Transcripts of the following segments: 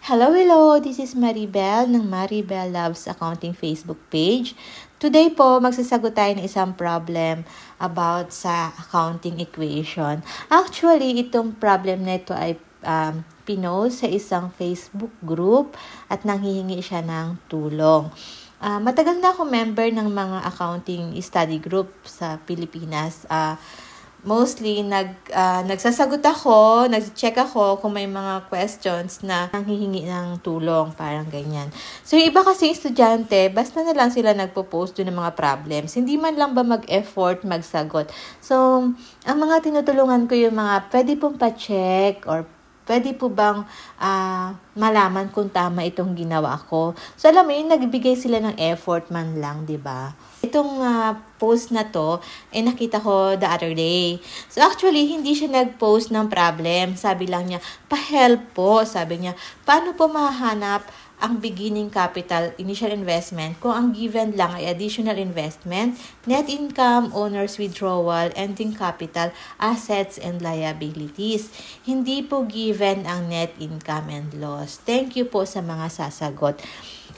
Hello! This is Maribel ng Maribel Loves Accounting Facebook page. Today po, magsasagot tayo ng isang problem about sa accounting equation. Actually, itong problem na ito ay pinost sa isang Facebook group at nanghihingi siya ng tulong. Matagal na ako member ng mga accounting study group sa Pilipinas. Mostly, nagsasagot ako, nag-check ako kung may mga questions na nanghihingi ng tulong, parang ganyan. So, yung iba kasi estudyante, basta na lang sila nagpo-post doon ng mga problems. Hindi man lang ba mag-effort, magsagot. So, ang mga tinutulungan ko yung mga pwede pong pa-check or pwede po bang malaman kung tama itong ginawa ko. So, alam mo yun, nagbigay sila ng effort man lang, di ba? Itong post na to, nakita ko the other day. So, actually, hindi siya nag-post ng problem. Sabi lang niya, pa-help po. Sabi niya, paano po mahahanap ang beginning capital, initial investment, kung ang given lang ay additional investment, net income, owner's withdrawal, ending capital, assets, and liabilities. Hindi po given ang net income and loss. Thank you po sa mga sasagot.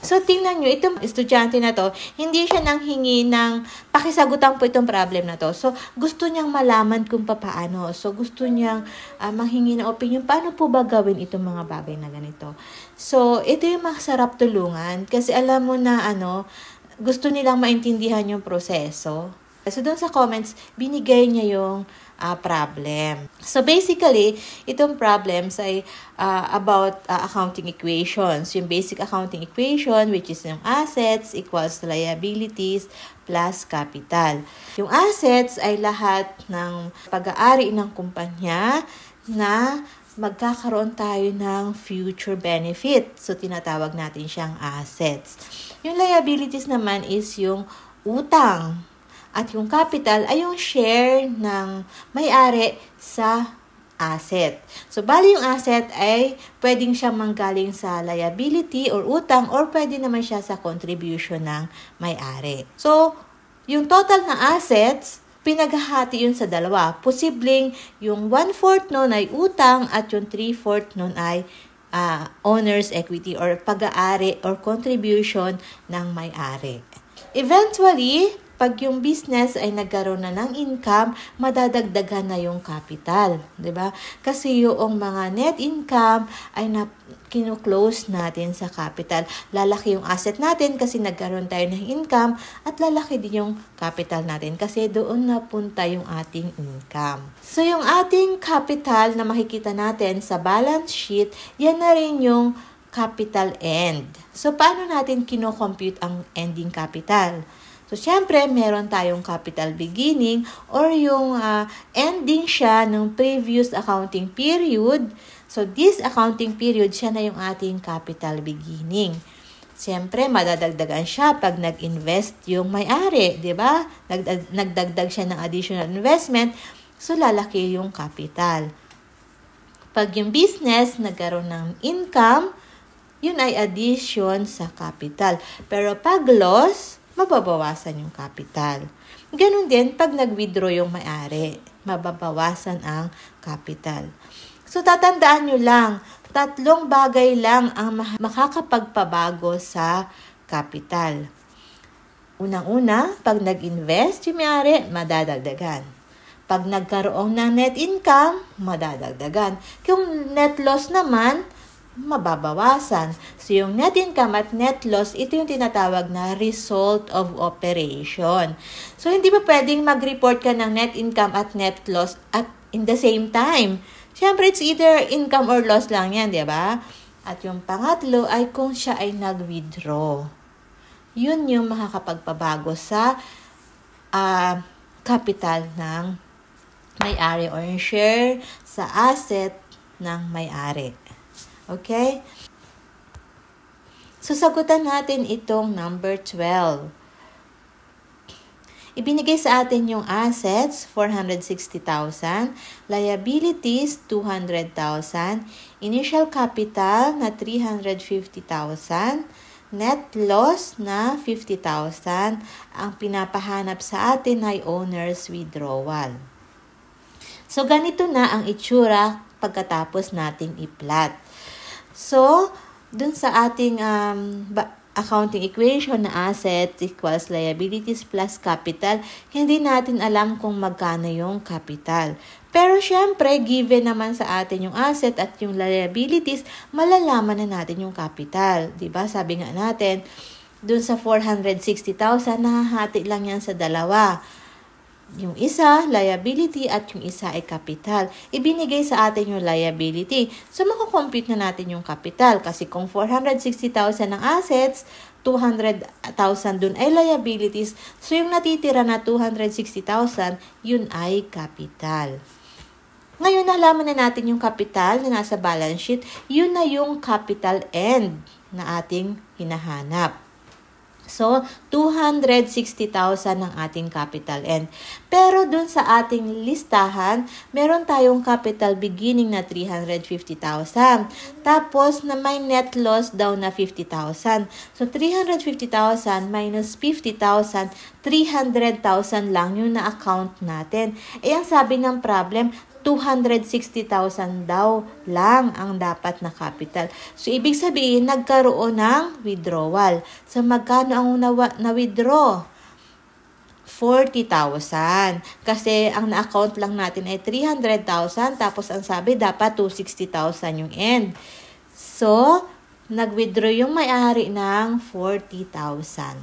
So, tingnan nyo, itong estudyante na to, hindi siya nanghingi ng pakisagutan po itong problem na to. So, gusto niyang malaman kung paano. So, gusto niyang manghingi ng opinion, paano po ba gawin itong mga bagay na ganito. So, ito yung masarap tulungan kasi alam mo na gusto nilang maintindihan yung proseso. So, doon sa comments, binigay niya yung problem. So, basically, itong problems ay about accounting equations. Yung basic accounting equation, which is yung assets equals liabilities plus capital. Yung assets ay lahat ng pag-aari ng kumpanya na magkakaroon tayo ng future benefit. So, tinatawag natin siyang assets. Yung liabilities naman is yung utang. At yung capital ay yung share ng may-ari sa asset. So, bali yung asset ay pwedeng siya manggaling sa liability or utang or pwede naman siya sa contribution ng may-ari. So, yung total na assets, pinaghahati yun sa dalawa. Posibleng yung 1/4 nun ay utang at yung 3/4 nun ay owner's equity or pag-aari or contribution ng may-ari. Eventually, pag yung business ay nagkaroon na ng income, madadagdagan na yung capital, 'di ba? Kasi yung mga net income ay kino-close natin sa capital. Lalaki yung asset natin kasi nagkaroon tayo ng income at lalaki din yung capital natin kasi doon napunta yung ating income. So yung ating capital na makikita natin sa balance sheet, yan na rin yung capital end. So paano natin kino-compute ang ending capital? So, syempre, meron tayong capital beginning or yung ending siya ng previous accounting period. So, this accounting period, siya na yung ating capital beginning. Syempre, madadagdagan siya pag nag-invest yung may-ari, di ba? Nagdagdag siya ng additional investment, so lalaki yung capital. Pag yung business nagkaroon ng income, yun ay addition sa capital. Pero pag loss, mababawasan yung capital. Ganun din, pag nag-withdraw yung may-ari, mababawasan ang capital. So, tatandaan nyo lang, 3 bagay lang ang makakapagpabago sa capital. Unang-una, pag nag-invest yung may-ari, madadagdagan. Pag nagkaroon ng net income, madadagdagan. Kung net loss naman, mababawasan. So, yung net income at net loss, ito yung tinatawag na result of operation. So, hindi ba pwedeng mag-report ka ng net income at net loss at in the same time? Siyempre, it's either income or loss lang yan, di ba? At yung pangatlo ay kung siya ay nag-withdraw. Yun yung makakapagpabago sa capital ng may-ari or share sa asset ng may-ari. Okay? So, sagutan natin itong number 12. Ibinigay sa atin yung assets, 460,000. Liabilities, 200,000. Initial capital na 350,000. Net loss na 50,000. Ang pinapahanap sa atin ay owner's withdrawal. So, ganito na ang itsura pagkatapos nating i-plot. So, dun sa ating accounting equation na assets equals liabilities plus capital, hindi natin alam kung magkano yung capital. Pero syempre, given naman sa atin yung asset at yung liabilities, malalaman na natin yung capital. Diba? Sabi nga natin, dun sa 460,000, nahahati lang yan sa dalawa. Yung isa, liability, at yung isa ay capital. Ibinigay sa atin yung liability. So, makakompute na natin yung capital. Kasi kung 460,000 ng assets, 200,000 dun ay liabilities. So, yung natitira na 260,000, yun ay capital. Ngayon, nalaman na natin yung capital na nasa balance sheet. Yun na yung capital end na ating hinahanap. So, 260,000 ang ating capital end. Pero dun sa ating listahan, meron tayong capital beginning na 350,000. Tapos, na may net loss daw na 50,000. So, 350,000 minus 50,000, 300,000 lang yung na-account natin. Ang sabi ng problem, 260,000 daw lang ang dapat na capital. So, ibig sabihin, nagkaroon ng withdrawal. So, magkano ang na-withdraw? 40,000. Kasi, ang na-account lang natin ay 300,000. Tapos, ang sabi, dapat 260,000 yung end. So, nag-withdraw yung may-ari ng 40,000.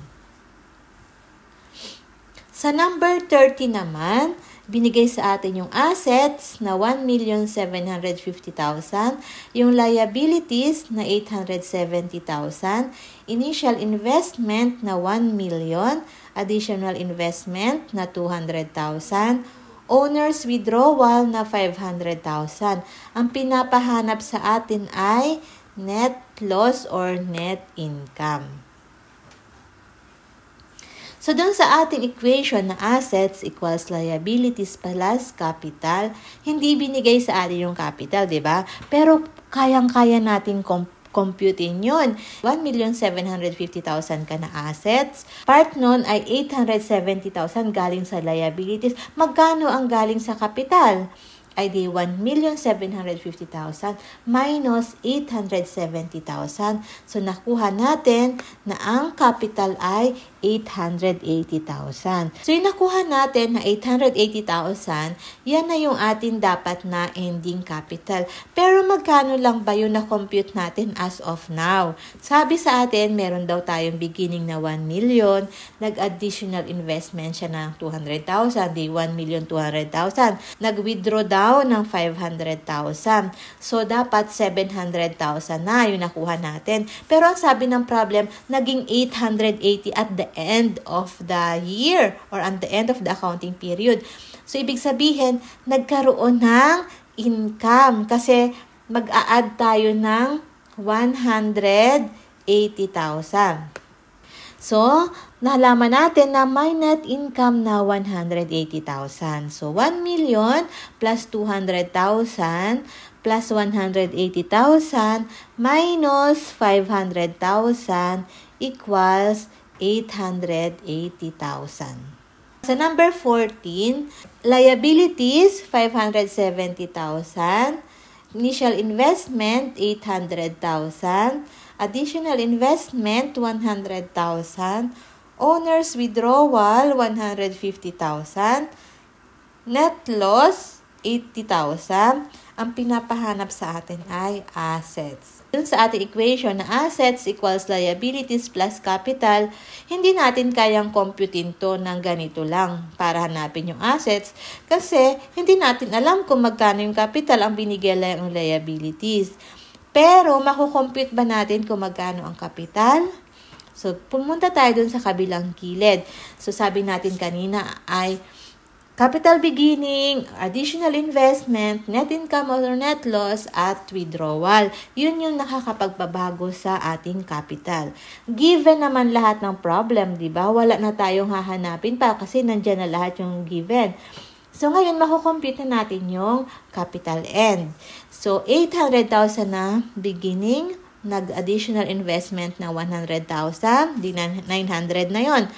Sa number 30 naman, binigay sa atin yung assets na 1,750,000, yung liabilities na 870,000, initial investment na 1 million, additional investment na 200,000, owner's withdrawal na 500,000. Ang pinapahanap sa atin ay net loss or net income. So, dun sa ating equation na assets equals liabilities plus capital, hindi binigay sa atin yung capital, di ba? Pero kayang-kaya natin computein yun. 1,750,000 ka na assets. Part nun ay 870,000 galing sa liabilities. Magkano ang galing sa capital? Ay di 1,750,000 minus 870,000. So, nakuha natin na ang capital ay 880,000. So, yung nakuha natin na 880,000, yan na yung atin dapat na ending capital. Pero magkano lang ba yung na-compute natin as of now? Sabi sa atin, meron daw tayong beginning na 1 million, nag-additional investment siya ng 200,000, di 1,200,000. Nag-withdraw daw ng 500,000. So, dapat 700,000 na yung nakuha natin. Pero ang sabi ng problem, naging 880 at the end of the year or at the end of the accounting period. So, ibig sabihin, nagkaroon ng income kasi mag-a-add tayo ng 180,000. So, nalaman natin na may net income na 180,000. So, 1 million plus 200,000 plus 180,000 minus 500,000 equals 880,000. Sa number 14, liabilities 570,000, initial investment 800,000, additional investment 100,000, owner's withdrawal 150,000, net loss 80,000. Ang pinapahanap sa atin ay assets. Dun sa ating equation na assets equals liabilities plus capital, hindi natin kayang computein to ng ganito lang para hanapin yung assets kasi hindi natin alam kung magkano yung capital ang binigay lang ng liabilities. Pero, makukompute ba natin kung magkano ang capital? So, pumunta tayo dun sa kabilang gilid. So, sabi natin kanina ay capital beginning, additional investment, net income or net loss, at withdrawal. Yun yung nakakapagpabago sa ating capital. Given naman lahat ng problem, di ba? Wala na tayong hahanapin pa kasi nandyan na lahat yung given. So, ngayon, makukompute na natin yung capital end. So, 800,000 na beginning, nag-additional investment na 100,000, di na 900 na yon.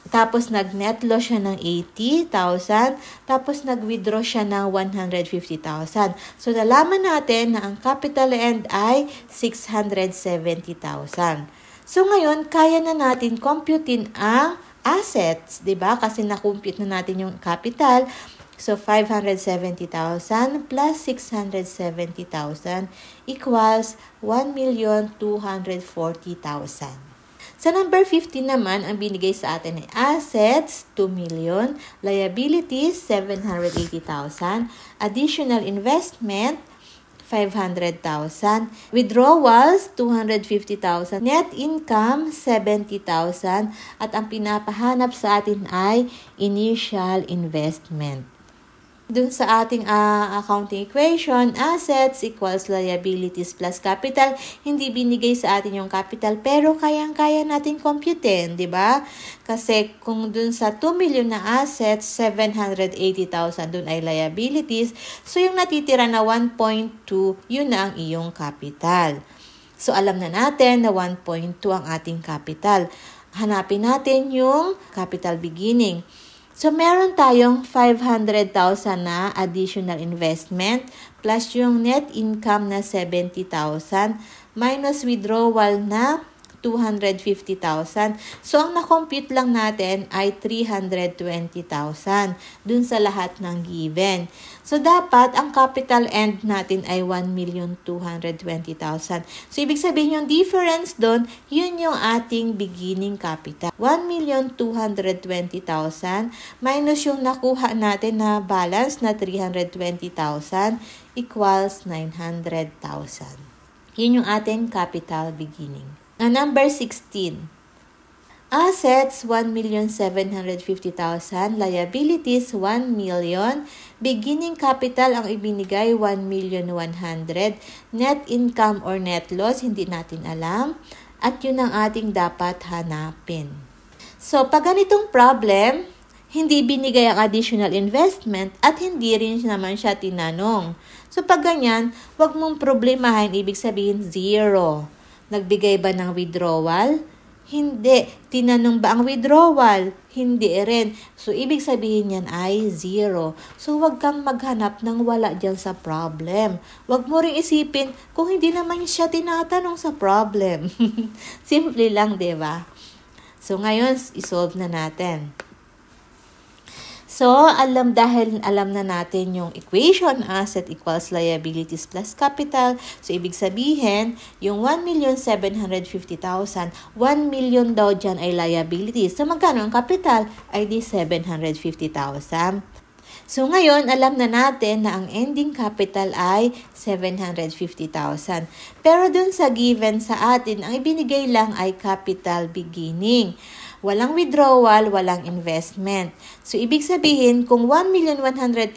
Tapos nag-net loss siya ng 80,000. Tapos nag-withdraw siya ng 150,000. So nalaman natin na ang capital end ay 670,000. So ngayon, kaya na natin computein ang assets, 'di ba? Kasi na-compute na natin yung capital. So 570,000 plus 670,000 equals 1,240,000. Sa number 15 naman, ang binigay sa atin ay assets, 2 million, liabilities, 780,000, additional investment, 500,000, withdrawals, 250,000, net income, 70,000, at ang pinapahanap sa atin ay initial investment. Dun sa ating accounting equation, assets equals liabilities plus capital. Hindi binigay sa atin yung capital, pero kayang-kaya natin computein, di ba? Kasi kung dun sa 2 million na assets, 780,000 dun ay liabilities. So yung natitira na 1.2, yun na ang iyong capital. So alam na natin na 1.2 ang ating capital. Hanapin natin yung capital beginning. So, meron tayong 500,000 na additional investment plus yung net income na 70,000 minus withdrawal na 250,000. So, ang na-compute lang natin ay 320,000 dun sa lahat ng given. So, dapat ang capital end natin ay 1,220,000. So, ibig sabihin yung difference dun, yun yung ating beginning capital. 1,220,000 minus yung nakuha natin na balance na 320,000 equals 900,000. Yun yung ating capital beginning. Number 16. Assets, 1,750,000. Liabilities, 1 million. Beginning capital, ang ibinigay, 1,100,000. Net income or net loss, hindi natin alam. At yun ang ating dapat hanapin. So, pag ganitong problem, hindi binigay ang additional investment at hindi rin naman siya tinanong. So, pag ganyan, wag mong problemahin, ibig sabihin zero. Nagbigay ba ng withdrawal? Hindi. Tinanong ba ang withdrawal? Hindi rin. So, ibig sabihin yan ay zero. So, wag kang maghanap ng wala dyan sa problem. Wag mo rin isipin kung hindi naman siya tinatanong sa problem. Simple lang, diba? So, ngayon, isolve na natin. So, dahil alam na natin yung equation, asset equals liabilities plus capital. So, ibig sabihin, yung 1,750,000, 1 million daw dyan ay liabilities. So, magkano ang capital? Ay di 750,000. So, ngayon, alam na natin na ang ending capital ay 750,000. Pero dun sa given sa atin, ang ibinigay lang ay capital beginning. Walang withdrawal, walang investment. So, ibig sabihin, kung 1,100,000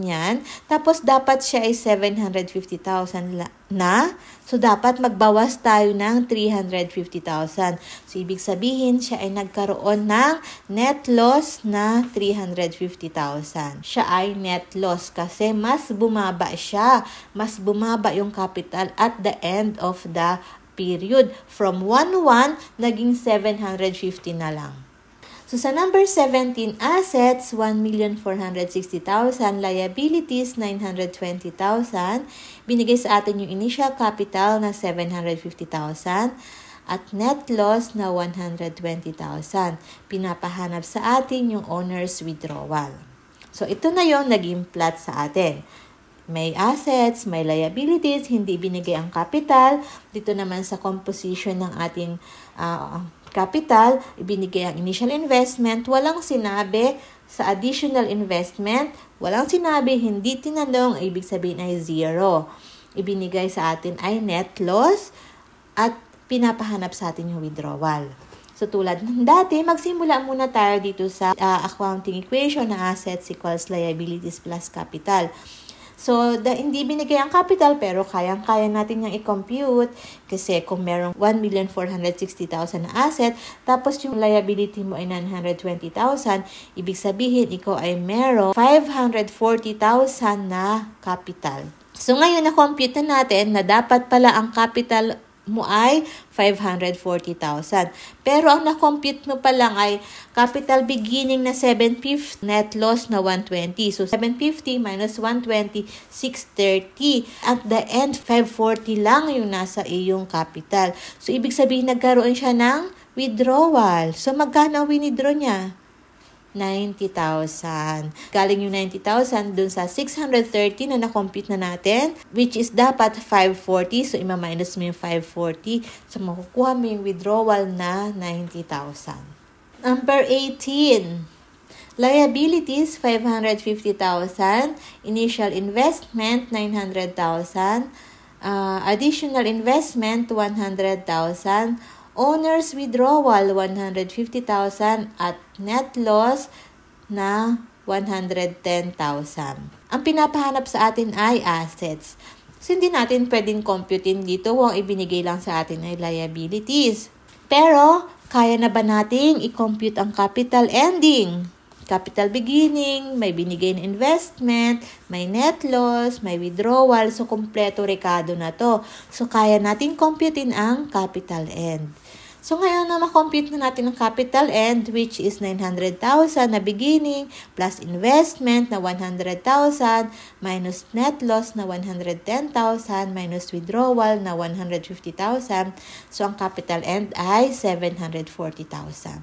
yan, tapos dapat siya ay 750,000 na, so dapat magbawas tayo ng 350,000. So, ibig sabihin, siya ay nagkaroon ng net loss na 350,000. Siya ay net loss kasi mas bumaba siya. Mas bumaba yung capital at the end of the period. From 1,1, naging 750 na lang. So, sa number 17, assets, 1,460,000. Liabilities, 920,000. Binigay sa atin yung initial capital na 750,000. At net loss na 120,000. Pinapahanap sa atin yung owner's withdrawal. So, ito na yung naging plot sa atin. May assets, may liabilities, hindi binigay ang capital. Dito naman sa composition ng ating capital, ibinigay ang initial investment. Walang sinabi sa additional investment. Walang sinabi, hindi tinanong, ibig sabihin ay zero. Ibinigay sa atin ay net loss at pinapahanap sa atin yung withdrawal. So, tulad ng dati, magsimula muna tayo dito sa accounting equation na assets equals liabilities plus capital. So, hindi binigay ang capital pero kayang-kaya natin yung i-compute kasi kung merong 1,460,000 na asset tapos yung liability mo ay 920,000, ibig sabihin ikaw ay merong 540,000 na capital. So, ngayon na-compute na natin na dapat pala ang capital mo ay 540,000. Pero ang na-compute mo pa lang ay capital beginning na 750, net loss na 120. So 750 minus 120, 630. At the end, 540 lang yung nasa iyong capital. So ibig sabihin nagkaroon siya ng withdrawal. So magkano ang winidraw niya? 90,000. Galing yung 90,000 dun sa 630 na na-compute na natin, which is dapat 540. So, ima-minus mo yung 540. So, makukuha mo yung withdrawal na 90,000. Number 18. Liabilities, 550,000. Initial investment, 900,000. Additional investment, 100,000. Owner's withdrawal, 150,000 at net loss na 110,000. Ang pinapahanap sa atin ay assets. So, hindi natin pwedeng computein dito kung ibinigay lang sa atin ay liabilities. Pero, kaya na ba nating i-compute ang capital ending? Capital beginning, may binigay na investment, may net loss, may withdrawal. So, kompleto rekado na to. So, kaya natin computein ang capital end. So, ngayon na makompute na natin ang capital end, which is 900,000 na beginning, plus investment na 100,000, minus net loss na 110,000, minus withdrawal na 150,000. So, ang capital end ay 740,000.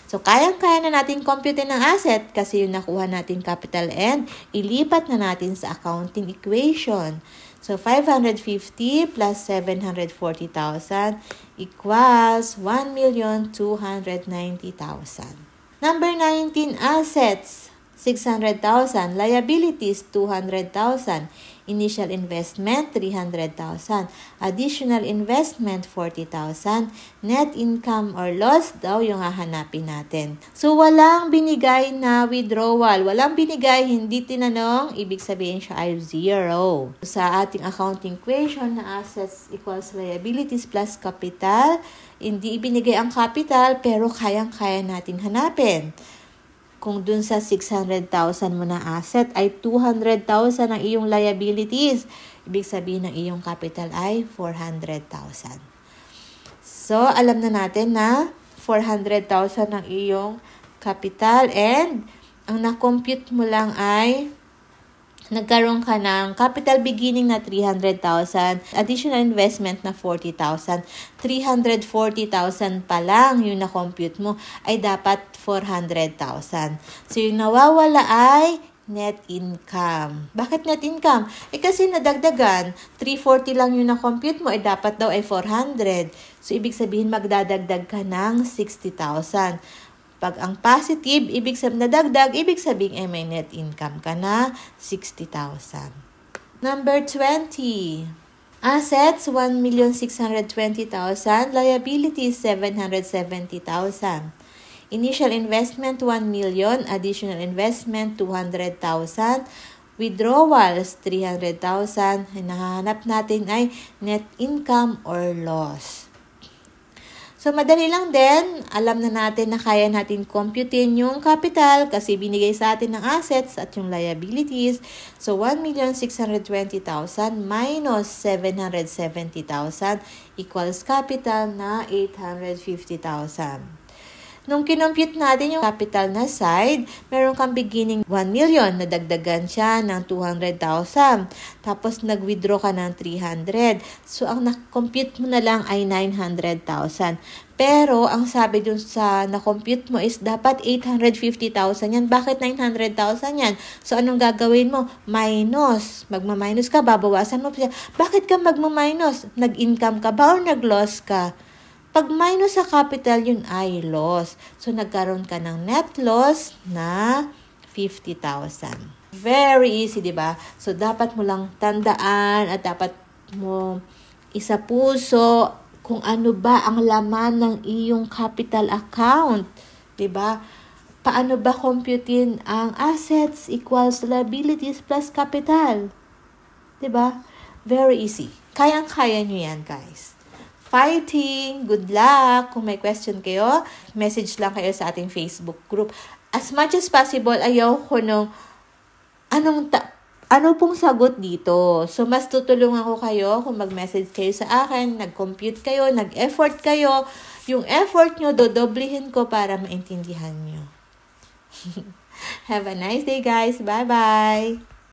So, kayang-kaya na natin compute ng asset kasi yung nakuha natin capital end, ilipat na natin sa accounting equation. So, 550 plus 740,000 equals 1,290,000. Number 19, assets, 600,000. Liabilities, 200,000. Initial investment, 300,000. Additional investment, 40,000. Net income or loss daw yung hahanapin natin. So, walang binigay na withdrawal. Walang binigay, hindi tinanong. Ibig sabihin siya ay 0. Sa ating accounting equation na assets equals liabilities plus capital, hindi ibinigay ang capital pero kayang-kaya natin hanapin. Kung dun sa 600,000 mo na asset ay 200,000 ang iyong liabilities. Ibig sabihin ng iyong capital ay 400,000. So, alam na natin na 400,000 ang iyong capital and ang na-compute mo lang ay nagkaroon ka ng capital beginning na 300,000, additional investment na 40,000. 340,000 pa lang yung na-compute mo ay dapat 400,000. So, yung nawawala ay net income. Bakit net income? Kasi nadagdagan, 340 lang yung na-compute mo, dapat daw ay 400. So, ibig sabihin magdadagdag ka ng 60,000. Pag ang positive, ibig sabihin ay may net income ka na 60,000. Number 20. Assets, 1,620,000. Liabilities, 770,000. Initial investment, 1 million. Additional investment, 200,000. Withdrawals, 300,000. Hinahanap natin ay net income or loss. So, madali lang din. Alam na natin na kaya natin computein yung capital kasi binigay sa atin ng assets at yung liabilities. So, 1,620,000 minus 770,000 equals capital na 850,000. Nung kinompute natin yung capital na side, meron kang beginning 1 million, nadagdagan siya ng 200,000. Tapos nag-withdraw ka ng 300. So, ang na-compute mo na lang ay 900,000. Pero, ang sabi dun sa na-compute mo is dapat 850,000 yan. Bakit 900,000 yan? So, anong gagawin mo? Minus. Magma-minus ka, babawasan mo siya. Bakit ka magma-minus? Nag-income ka ba or nag-loss ka? Pag minus sa capital, yun ay loss. So, nagkaroon ka ng net loss na 50,000. Very easy, di ba? So, dapat mo lang tandaan at dapat mo isa puso kung ano ba ang laman ng iyong capital account. Di ba? Paano ba computein ang assets equals liabilities plus capital? Di ba? Very easy. Kayang-kaya nyo yan, guys. Fighting! Good luck! Kung may question kayo, message lang kayo sa ating Facebook group. As much as possible, ayaw ko nung ano pong sagot dito? So, mas tutulungan ko kayo kung mag-message kayo sa akin, nag-compute kayo, nag-effort kayo. Yung effort nyo, dodoblihin ko para maintindihan nyo. Have a nice day, guys. Bye-bye!